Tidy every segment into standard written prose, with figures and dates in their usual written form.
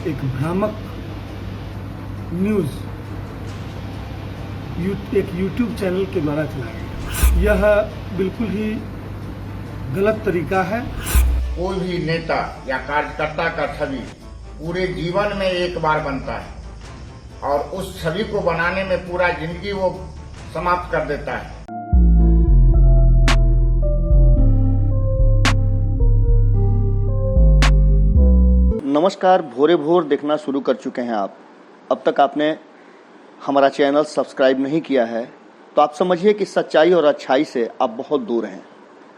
एक भ्रामक न्यूज़ एक यूट्यूब चैनल के द्वारा चलाया गया। यह बिल्कुल ही गलत तरीका है। कोई भी नेता या कार्यकर्ता का छवि पूरे जीवन में एक बार बनता है और उस छवि को बनाने में पूरा जिंदगी वो समाप्त कर देता है। नमस्कार, भोरे भोर देखना शुरू कर चुके हैं आप। अब तक आपने हमारा चैनल सब्सक्राइब नहीं किया है तो आप समझिए कि सच्चाई और अच्छाई से आप बहुत दूर हैं।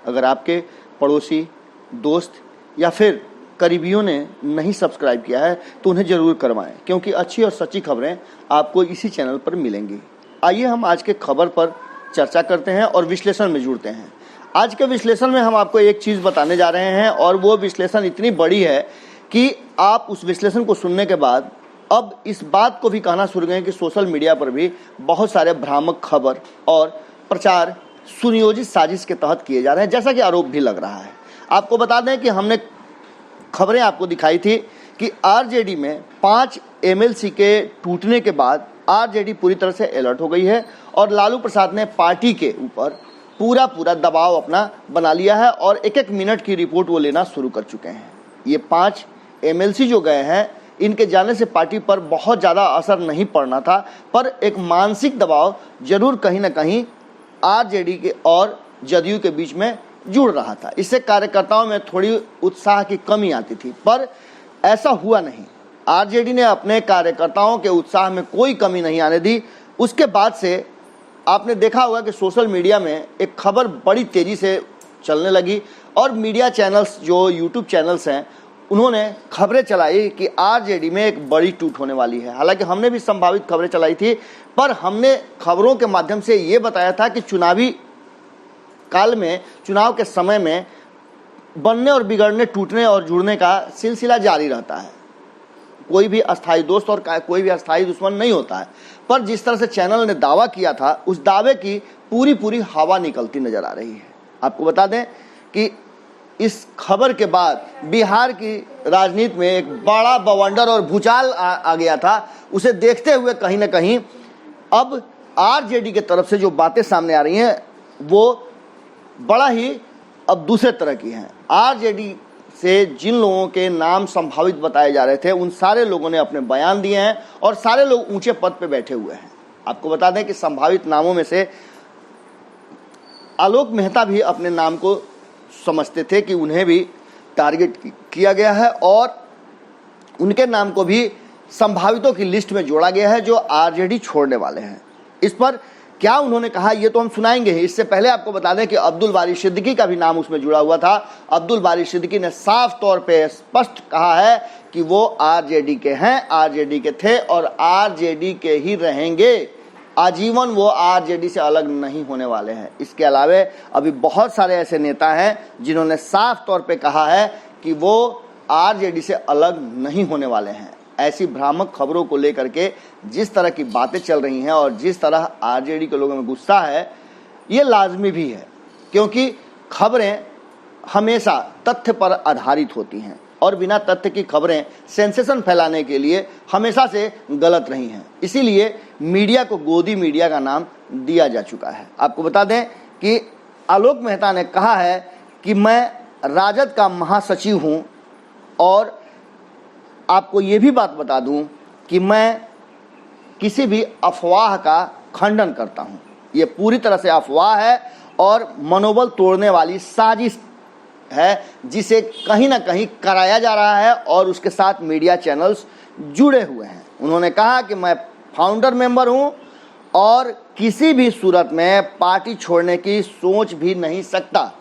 अगर आपके पड़ोसी, दोस्त या फिर करीबियों ने नहीं सब्सक्राइब किया है तो उन्हें ज़रूर करवाएं, क्योंकि अच्छी और सच्ची खबरें आपको इसी चैनल पर मिलेंगी। आइए हम आज के खबर पर चर्चा करते हैं और विश्लेषण में जुड़ते हैं। आज के विश्लेषण में हम आपको एक चीज़ बताने जा रहे हैं और वो विश्लेषण इतनी बड़ी है कि आप उस विश्लेषण को सुनने के बाद अब इस बात को भी कहना शुरू करें कि सोशल मीडिया पर भी बहुत सारे भ्रामक खबर और प्रचार सुनियोजित साजिश के तहत किए जा रहे हैं, जैसा कि आरोप भी लग रहा है। आपको बता दें कि हमने खबरें आपको दिखाई थी कि आरजेडी में 5 एमएलसी के टूटने के बाद आरजेडी पूरी तरह से अलर्ट हो गई है और लालू प्रसाद ने पार्टी के ऊपर पूरा दबाव अपना बना लिया है और एक मिनट की रिपोर्ट वो लेना शुरू कर चुके हैं। ये 5 एमएलसी जो गए हैं, इनके जाने से पार्टी पर बहुत ज़्यादा असर नहीं पड़ना था, पर एक मानसिक दबाव जरूर कहीं ना कहीं आरजेडी के और जदयू के बीच में जुड़ रहा था। इससे कार्यकर्ताओं में थोड़ी उत्साह की कमी आती थी, पर ऐसा हुआ नहीं। आरजेडी ने अपने कार्यकर्ताओं के उत्साह में कोई कमी नहीं आने दी। उसके बाद से आपने देखा होगा कि सोशल मीडिया में एक खबर बड़ी तेज़ी से चलने लगी और मीडिया चैनल्स, जो यूट्यूब चैनल्स हैं, उन्होंने खबरें चलाई कि आरजेडी में एक बड़ी टूट होने वाली है। हालांकि हमने भी संभावित खबरें चलाई थी, पर हमने खबरों के माध्यम से ये बताया था कि चुनावी काल में, चुनाव के समय में बनने और बिगड़ने, टूटने और जुड़ने का सिलसिला जारी रहता है। कोई भी अस्थायी दोस्त और कोई भी अस्थायी दुश्मन नहीं होता है। पर जिस तरह से चैनल ने दावा किया था, उस दावे की पूरी हवा निकलती नजर आ रही है। आपको बता दें कि इस खबर के बाद बिहार की राजनीति में एक बड़ा बवंडर और भूचाल आ गया था। उसे देखते हुए कहीं ना कहीं अब आरजेडी के तरफ से जो बातें सामने आ रही हैं वो बड़ा ही अब दूसरे तरह की हैं। आरजेडी से जिन लोगों के नाम संभावित बताए जा रहे थे, उन सारे लोगों ने अपने बयान दिए हैं और सारे लोग ऊंचे पद पे बैठे हुए हैं। आपको बता दें कि संभावित नामों में से आलोक मेहता भी अपने नाम को समझते थे कि उन्हें भी टारगेट किया गया है और उनके नाम को भी संभावितों की लिस्ट में जोड़ा गया है जो आरजेडी छोड़ने वाले हैं। इस पर क्या उन्होंने कहा, ये तो हम सुनाएंगे ही। इससे पहले आपको बता दें कि अब्दुल बारी सिद्दीकी का भी नाम उसमें जुड़ा हुआ था। अब्दुल बारी सिद्दीकी ने साफ तौर पे स्पष्ट कहा है कि वो आरजेडी के हैं, आरजेडी के थे और आरजेडी के ही रहेंगे। आजीवन वो आरजेडी से अलग नहीं होने वाले हैं। इसके अलावा अभी बहुत सारे ऐसे नेता हैं जिन्होंने साफ तौर पे कहा है कि वो आरजेडी से अलग नहीं होने वाले हैं। ऐसी भ्रामक खबरों को लेकर के जिस तरह की बातें चल रही हैं और जिस तरह आरजेडी के लोगों में गुस्सा है, ये लाजमी भी है, क्योंकि खबरें हमेशा तथ्य पर आधारित होती हैं और बिना तथ्य की खबरें सेंसेशन फैलाने के लिए हमेशा से गलत रही हैं। इसीलिए मीडिया को गोदी मीडिया का नाम दिया जा चुका है। आपको बता दें कि आलोक मेहता ने कहा है कि मैं राजद का महासचिव हूं और आपको ये भी बात बता दूं कि मैं किसी भी अफवाह का खंडन करता हूं। ये पूरी तरह से अफवाह है और मनोबल तोड़ने वाली साजिश है, जिसे कहीं ना कहीं कराया जा रहा है और उसके साथ मीडिया चैनल्स जुड़े हुए हैं। उन्होंने कहा कि मैं फाउंडर मेंबर हूं और किसी भी सूरत में पार्टी छोड़ने की सोच भी नहीं सकता।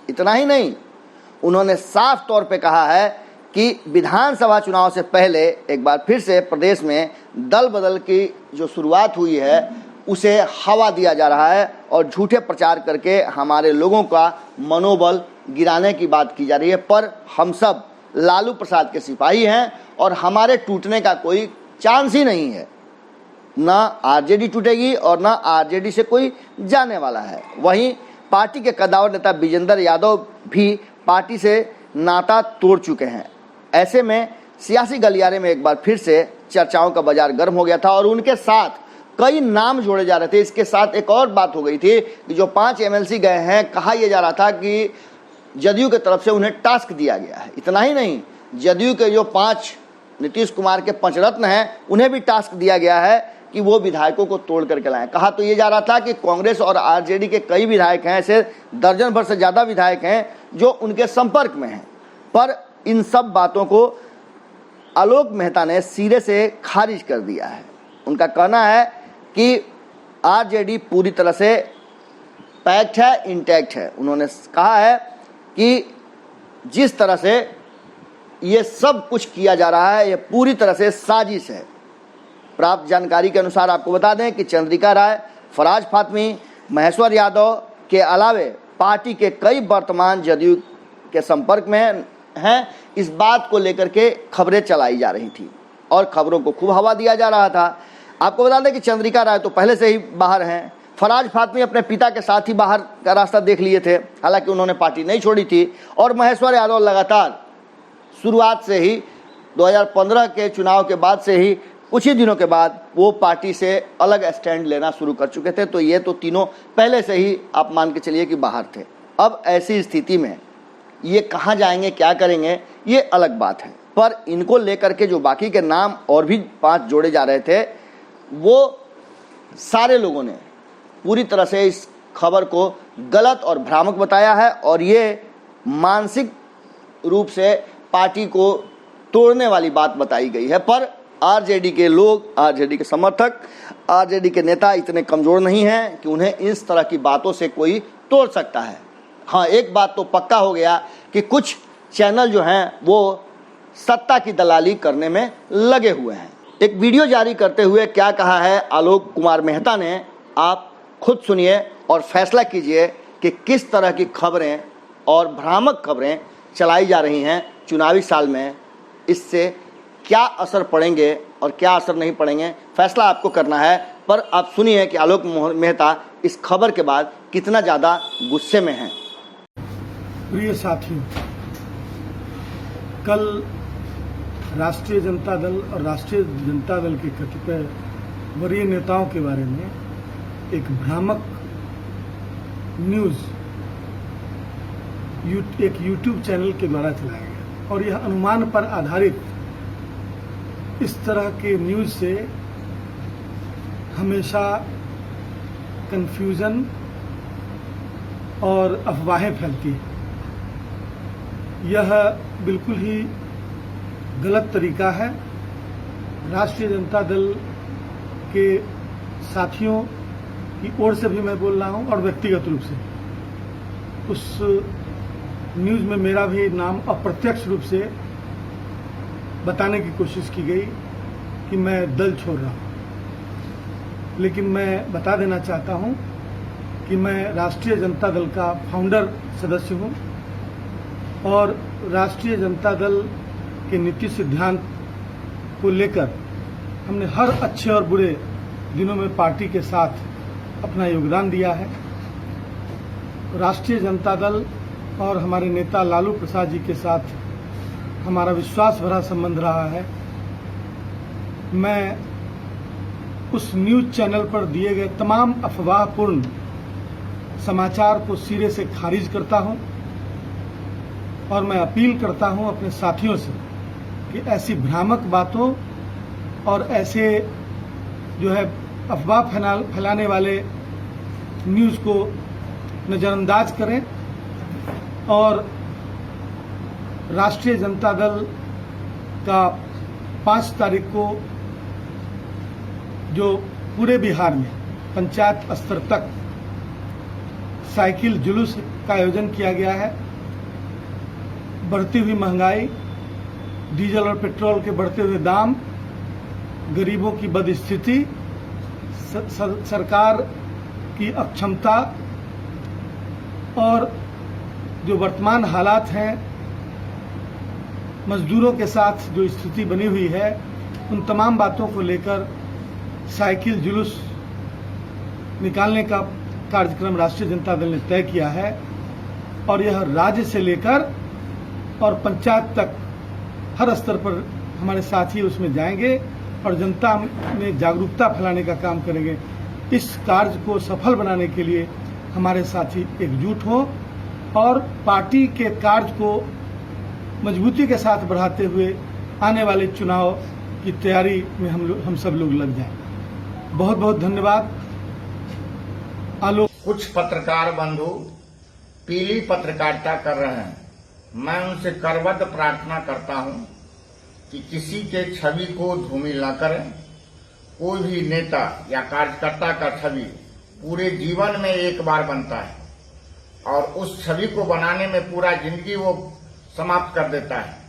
इतना ही नहीं, उन्होंने साफ तौर पे कहा है कि विधानसभा चुनाव से पहले एक बार फिर से प्रदेश में दल बदल की जो शुरुआत हुई है उसे हवा दिया जा रहा है और झूठे प्रचार करके हमारे लोगों का मनोबल गिराने की बात की जा रही है। पर हम सब लालू प्रसाद के सिपाही हैं और हमारे टूटने का कोई चांस ही नहीं है। ना आरजेडी टूटेगी और ना आरजेडी से कोई जाने वाला है। वहीं पार्टी के कद्दावर नेता विजेंद्र यादव भी पार्टी से नाता तोड़ चुके हैं। ऐसे में सियासी गलियारे में एक बार फिर से चर्चाओं का बाजार गर्म हो गया था और उनके साथ कई नाम जोड़े जा रहे थे। इसके साथ एक और बात हो गई थी कि जो 5 एमएलसी गए हैं, कहा यह जा रहा था कि जदयू की तरफ से उन्हें टास्क दिया गया है। इतना ही नहीं, जदयू के जो 5 नीतीश कुमार के पंचरत्न हैं, उन्हें भी टास्क दिया गया है कि वो विधायकों को तोड़ करके लाएं। कहा तो ये जा रहा था कि कांग्रेस और आरजेडी के कई विधायक हैं, ऐसे दर्जन भर से ज़्यादा विधायक हैं जो उनके संपर्क में हैं। पर इन सब बातों को आलोक मेहता ने सिरे से खारिज कर दिया है। उनका कहना है कि आरजेडी पूरी तरह से पैक्ट है, इंटैक्ट है। उन्होंने कहा है कि जिस तरह से ये सब कुछ किया जा रहा है, ये पूरी तरह से साजिश है। प्राप्त जानकारी के अनुसार आपको बता दें कि चंद्रिका राय, फराज फातमी, महेश्वर यादव के अलावे पार्टी के कई वर्तमान जदयू के संपर्क में हैं। इस बात को लेकर के खबरें चलाई जा रही थी और खबरों को खूब हवा दिया जा रहा था। आपको बता दें कि चंद्रिका राय तो पहले से ही बाहर हैं। फराज फातमी अपने पिता के साथ ही बाहर का रास्ता देख लिए थे, हालांकि उन्होंने पार्टी नहीं छोड़ी थी। और महेश्वर यादव लगातार शुरुआत से ही 2015 के चुनाव के बाद से ही कुछ ही दिनों के बाद वो पार्टी से अलग स्टैंड लेना शुरू कर चुके थे। तो ये तो तीनों पहले से ही आप मान के चलिए कि बाहर थे। अब ऐसी स्थिति में ये कहाँ जाएंगे, क्या करेंगे, ये अलग बात है। पर इनको लेकर के जो बाकी के नाम और भी 5 जोड़े जा रहे थे, वो सारे लोगों ने पूरी तरह से इस खबर को गलत और भ्रामक बताया है और ये मानसिक रूप से पार्टी को तोड़ने वाली बात बताई गई है। पर आरजेडी के लोग, आरजेडी के समर्थक, आरजेडी के नेता इतने कमज़ोर नहीं हैं कि उन्हें इस तरह की बातों से कोई तोड़ सकता है। हाँ, एक बात तो पक्का हो गया कि कुछ चैनल जो हैं वो सत्ता की दलाली करने में लगे हुए हैं। एक वीडियो जारी करते हुए क्या कहा है आलोक कुमार मेहता ने, आप खुद सुनिए और फैसला कीजिए कि किस तरह की खबरें और भ्रामक खबरें चलाई जा रही हैं चुनावी साल में। इससे क्या असर पड़ेंगे और क्या असर नहीं पड़ेंगे, फैसला आपको करना है। पर आप सुनिए कि आलोक मेहता इस खबर के बाद कितना ज़्यादा गुस्से में हैं। प्रिय साथियों, कल राष्ट्रीय जनता दल और राष्ट्रीय जनता दल के कतिपय वरीय नेताओं के बारे में एक भ्रामक न्यूज़ एक यूट्यूब चैनल के द्वारा चलाया गया और यह अनुमान पर आधारित इस तरह के न्यूज़ से हमेशा कन्फ्यूज़न और अफवाहें फैलती हैं। यह बिल्कुल ही गलत तरीका है। राष्ट्रीय जनता दल के साथियों की ओर से भी मैं बोल रहा हूं और व्यक्तिगत रूप से उस न्यूज़ में मेरा भी नाम अप्रत्यक्ष रूप से बताने की कोशिश की गई कि मैं दल छोड़ रहा हूं। लेकिन मैं बता देना चाहता हूं कि मैं राष्ट्रीय जनता दल का फाउंडर सदस्य हूं और राष्ट्रीय जनता दल के नीति सिद्धांत को लेकर हमने हर अच्छे और बुरे दिनों में पार्टी के साथ अपना योगदान दिया है। राष्ट्रीय जनता दल और हमारे नेता लालू प्रसाद जी के साथ हमारा विश्वास भरा संबंध रहा है। मैं उस न्यूज़ चैनल पर दिए गए तमाम अफवाहपूर्ण समाचार को सिरे से खारिज करता हूं और मैं अपील करता हूं अपने साथियों से कि ऐसी भ्रामक बातों और ऐसे जो है अफवाह फैलाने वाले न्यूज़ को नज़रअंदाज करें और राष्ट्रीय जनता दल का 5 तारीख को जो पूरे बिहार में पंचायत स्तर तक साइकिल जुलूस का आयोजन किया गया है। बढ़ती हुई महंगाई, डीजल और पेट्रोल के बढ़ते हुए दाम, गरीबों की बदस्थिति, सरकार की अक्षमता और जो वर्तमान हालात हैं, मजदूरों के साथ जो स्थिति बनी हुई है, उन तमाम बातों को लेकर साइकिल जुलूस निकालने का कार्यक्रम राष्ट्रीय जनता दल ने तय किया है और यह राज्य से लेकर और पंचायत तक हर स्तर पर हमारे साथी उसमें जाएंगे और जनता में जागरूकता फैलाने का काम करेंगे। इस कार्य को सफल बनाने के लिए हमारे साथी एकजुट हों और पार्टी के कार्य को मजबूती के साथ बढ़ाते हुए आने वाले चुनाव की तैयारी में हम सब लोग लग जाएं। बहुत बहुत धन्यवाद। आलोक। कुछ पत्रकार बंधु पीली पत्रकारिता कर रहे हैं। मैं उनसे करबद्ध प्रार्थना करता हूं कि किसी के छवि को धूमिल न करें। कोई भी नेता या कार्यकर्ता का छवि पूरे जीवन में एक बार बनता है और उस छवि को बनाने में पूरा जिंदगी वो समाप्त कर देता है।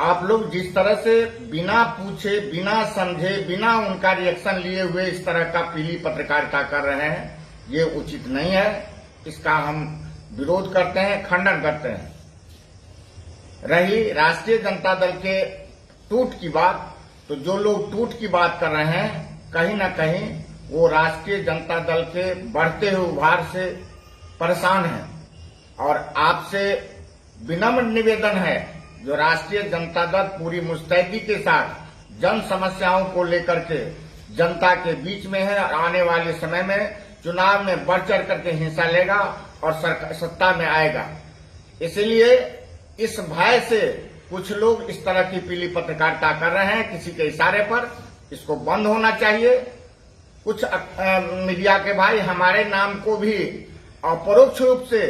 आप लोग जिस तरह से बिना पूछे, बिना समझे, बिना उनका रिएक्शन लिए हुए इस तरह का पीली पत्रकारिता कर रहे हैं, ये उचित नहीं है। इसका हम विरोध करते हैं, खंडन करते हैं। रही राष्ट्रीय जनता दल के टूट की बात, तो जो लोग टूट की बात कर रहे हैं कहीं न कहीं वो राष्ट्रीय जनता दल के बढ़ते हुए उभार से परेशान हैं और आपसे विनम्र निवेदन है, जो राष्ट्रीय जनता दल पूरी मुस्तैदी के साथ जन समस्याओं को लेकर के जनता के बीच में है और आने वाले समय में चुनाव में बढ़ चढ़ करके हिस्सा लेगा और सत्ता में आएगा। इसलिए इस भय से कुछ लोग इस तरह की पीली पत्रकारिता कर रहे हैं किसी के इशारे पर। इसको बंद होना चाहिए। कुछ मीडिया के भाई हमारे नाम को भी अपरोक्ष रूप से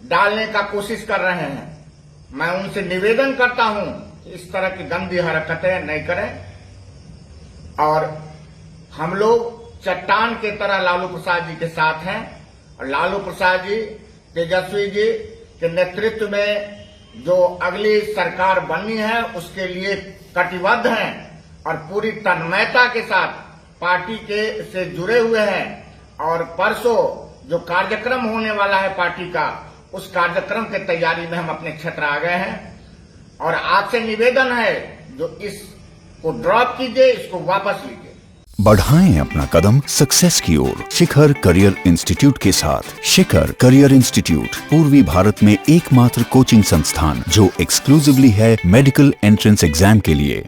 डालने का कोशिश कर रहे हैं। मैं उनसे निवेदन करता हूं कि इस तरह की गंदी हरकतें नहीं करें और हम लोग चट्टान के तरह लालू प्रसाद जी के साथ हैं और लालू प्रसाद जी, तेजस्वी जी के नेतृत्व में जो अगली सरकार बननी है उसके लिए कटिबद्ध हैं और पूरी तन्मयता के साथ पार्टी के से जुड़े हुए हैं। और परसों जो कार्यक्रम होने वाला है पार्टी का, उस कार्यक्रम की तैयारी में हम अपने क्षेत्र आ गए हैं और आपसे निवेदन है जो इसको ड्रॉप कीजिए, इसको वापस लीजिए। बढ़ाएं अपना कदम सक्सेस की ओर शिखर करियर इंस्टीट्यूट के साथ। शिखर करियर इंस्टीट्यूट पूर्वी भारत में एकमात्र कोचिंग संस्थान जो एक्सक्लूसिवली है मेडिकल एंट्रेंस एग्जाम के लिए।